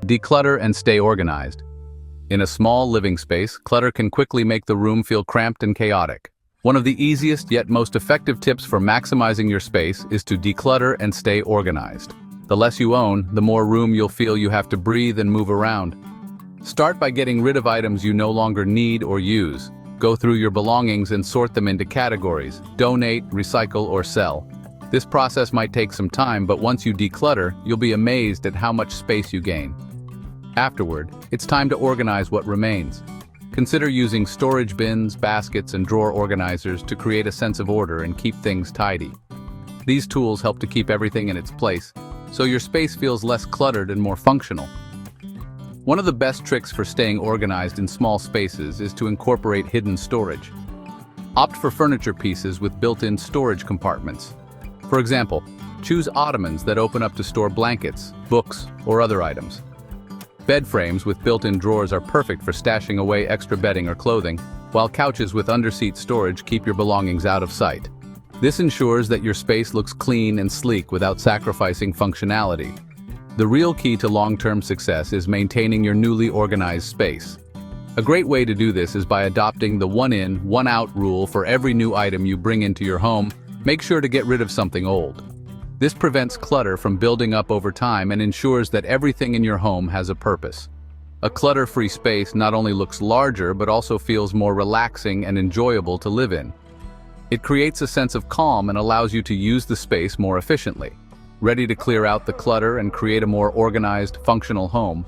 Declutter and stay organized. In a small living space, clutter can quickly make the room feel cramped and chaotic. One of the easiest yet most effective tips for maximizing your space is to declutter and stay organized. The less you own, the more room you'll feel you have to breathe and move around. Start by getting rid of items you no longer need or use. Go through your belongings and sort them into categories: donate, recycle, or sell. This process might take some time, but once you declutter, you'll be amazed at how much space you gain. Afterward, it's time to organize what remains. Consider using storage bins, baskets, and drawer organizers to create a sense of order and keep things tidy. These tools help to keep everything in its place, so your space feels less cluttered and more functional. One of the best tricks for staying organized in small spaces is to incorporate hidden storage. Opt for furniture pieces with built-in storage compartments. For example, choose ottomans that open up to store blankets, books, or other items. Bed frames with built-in drawers are perfect for stashing away extra bedding or clothing, while couches with under-seat storage keep your belongings out of sight. This ensures that your space looks clean and sleek without sacrificing functionality. The real key to long-term success is maintaining your newly organized space. A great way to do this is by adopting the one-in, one-out rule for every new item you bring into your home. Make sure to get rid of something old. This prevents clutter from building up over time and ensures that everything in your home has a purpose. A clutter-free space not only looks larger but also feels more relaxing and enjoyable to live in. It creates a sense of calm and allows you to use the space more efficiently. Ready to clear out the clutter and create a more organized, functional home?